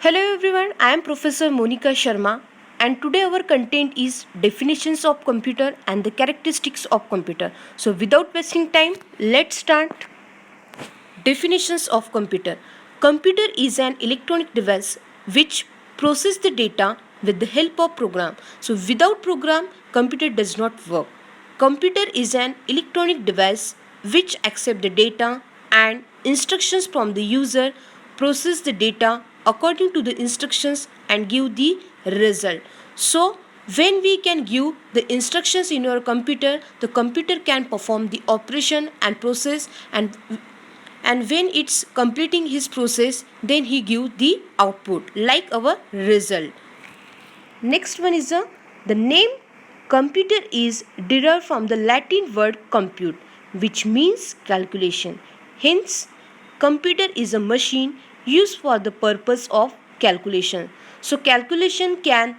Hello everyone, I am Professor Monica Sharma and today our content is definitions of computer and the characteristics of computer. So without wasting time, let's start. Definitions of computer. Computer is an electronic device which processes the data with the help of program. So without program, computer does not work. Computer is an electronic device which accepts the data and instructions from the user, process the data according to the instructions and give the result. So when we can give the instructions in your computer, the computer can perform the operation and process, and when it's completing his process, then he give the output like our result. Next one is the name computer is derived from the Latin word compute, which means calculation. Hence, computer is a machine used for the purpose of calculation. So calculation can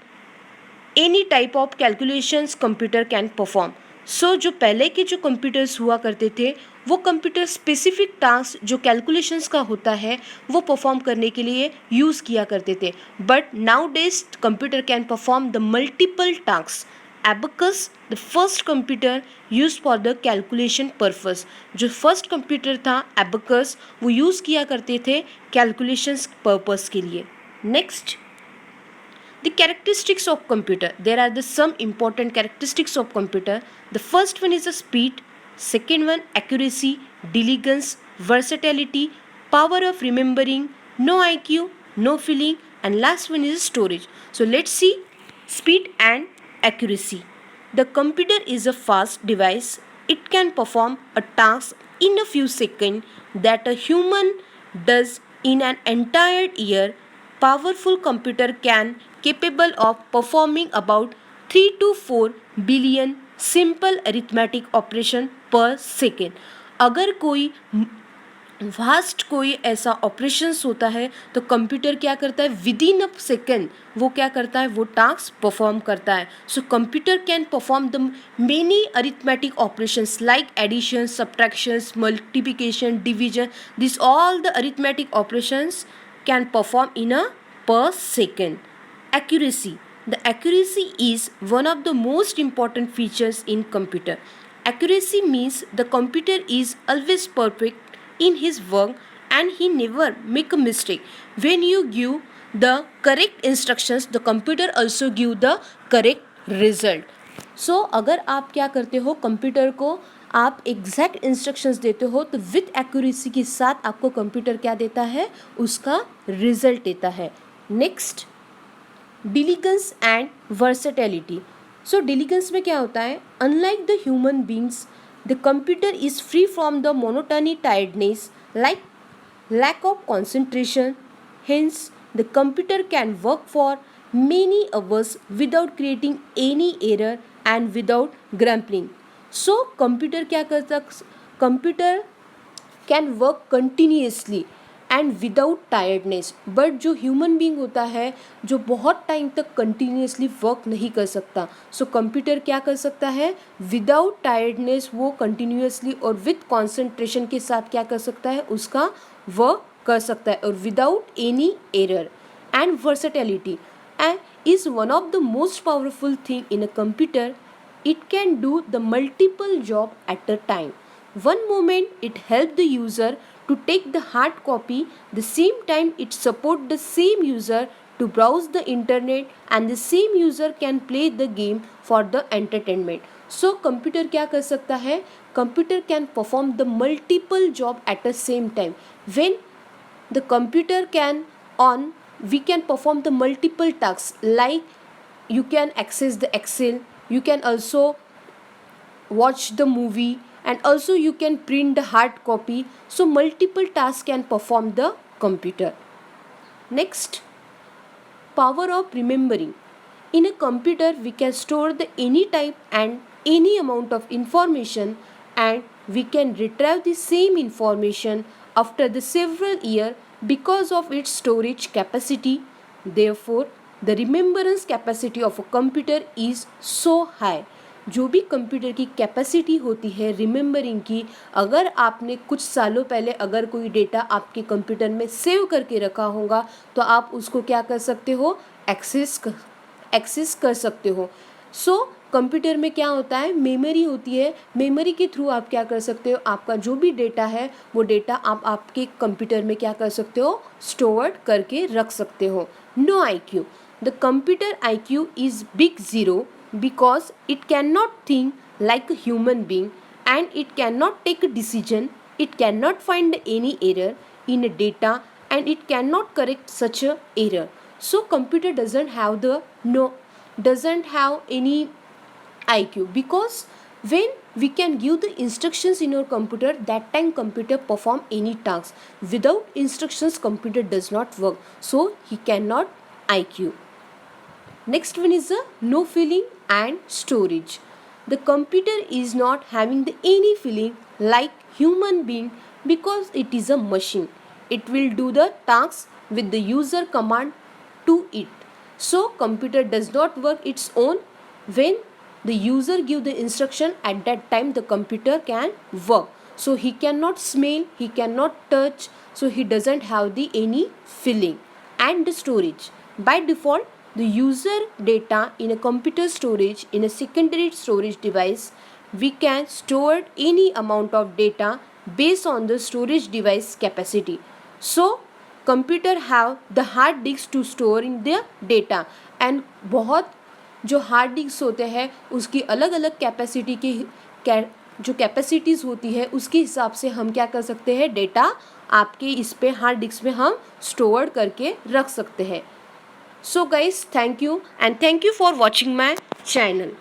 any type of calculations computer can perform. So जो पहले के जो computers हुआ करते थे वो computer specific task जो calculations का होता है वो परफॉर्म करने के लिए यूज़ किया करते थे. But now days computer can perform the multiple task. Abacus the first computer use for the calculation purpose. जो फर्स्ट कंप्यूटर था एबकस वो यूज़ किया करते थे कैलकुलेशंस पर्पस के लिए. Next, the characteristics of computer. There are some important characteristics of computer. The first one is the speed, second one accuracy, diligence, versatility, power of remembering, no IQ, no feeling, and last one is storage. So let's see speed and accuracy. The computer is a fast device. It can perform a task in a few seconds that a human does in an entire year. Powerful computer can capable of performing about 3 to 4 billion simple arithmetic operation per second. अगर कोई vast कोई ऐसा operations होता है तो computer क्या करता है विद इन अ सेकेंड वो क्या करता है वो टास्क परफॉर्म करता है. So computer can perform the many arithmetic operations like addition, subtractions, multiplication, division. This all the arithmetic operations can perform in a per second. Accuracy. The accuracy is one of the most important features in computer. Accuracy means the computer is always perfect in his work and he never make a mistake. When you give the correct instructions, the computer also give the correct result. So अगर आप क्या करते हो computer को आप exact instructions देते हो तो विथ एक्यूरेसी के साथ आपको कंप्यूटर क्या देता है उसका रिजल्ट देता है. Next, diligence and versatility. So diligence में क्या होता है unlike the human beings the computer is free from the monotony tiredness like lack of concentration. Hence, the computer can work for many hours without creating any error and without grumbling. So, computer क्या करता computer can work continuously and without tiredness. But जो human being होता है जो बहुत time तक continuously work नहीं कर सकता. So, computer क्या कर सकता है without tiredness वो continuously और with concentration के साथ क्या कर सकता है उसका वर्क कर सकता है और without any error. And versatility is one of the most powerful thing in a computer. It can do the multiple job at a time. One moment it help the user to take the hard copy, the same time it support the same user to browse the internet and the same user can play the game for the entertainment. So computer क्या कर सकता है computer can perform the multiple job at the same time. When the computer can on we can perform the multiple tasks like you can access the Excel, you can also watch the movie and also you can print the hard copy. So multiple tasks can perform the computer. Next, power of remembering. In a computer we can store the any type and any amount of information and we can retrieve the same information after the several years because of its storage capacity. Therefore, the remembrance capacity of a computer is so high. जो भी computer की capacity होती है remembering की, अगर आपने कुछ सालों पहले अगर कोई डेटा आपके कंप्यूटर में सेव करके रखा होगा तो आप उसको क्या कर सकते हो, एक्सेस कर सकते हो। सो कंप्यूटर में क्या होता है, मेमोरी होती है, मेमोरी के थ्रू आप क्या कर सकते हो, आपका जो भी डेटा है वो डेटा आप आपके कंप्यूटर में क्या कर सकते हो, स्टोर करके रख सकते हो। No IQ, the computer IQ is big zero because it cannot think like a human being and it cannot take a decision, it cannot find any error in a data and it cannot correct such a error. So computer doesn't have any IQ, because when we can give the instructions in our computer, that time computer perform any task. Without instructions computer does not work, so he cannot IQ. Next one is the no feeling and storage. The computer is not having any feeling like human being because it is a machine. It will do the tasks with the user command to it. So computer does not work its own. When the user give the instruction, at that time the computer can work. So he cannot smell, he cannot touch, so he doesn't have the any feeling. And the storage, by default the user data in a computer storage, in a secondary storage device, we can store any amount of data based on the storage device capacity. So computer have the hard disk to store in their data, and बहुत जो hard disk होते हैं उसकी अलग अलग capacity के जो capacities होती है उसके हिसाब से हम क्या कर सकते हैं, डेटा आपके इस पे हार्ड डिस्क में हम स्टोर करके रख सकते हैं. So guys, thank you and thank you for watching my channel.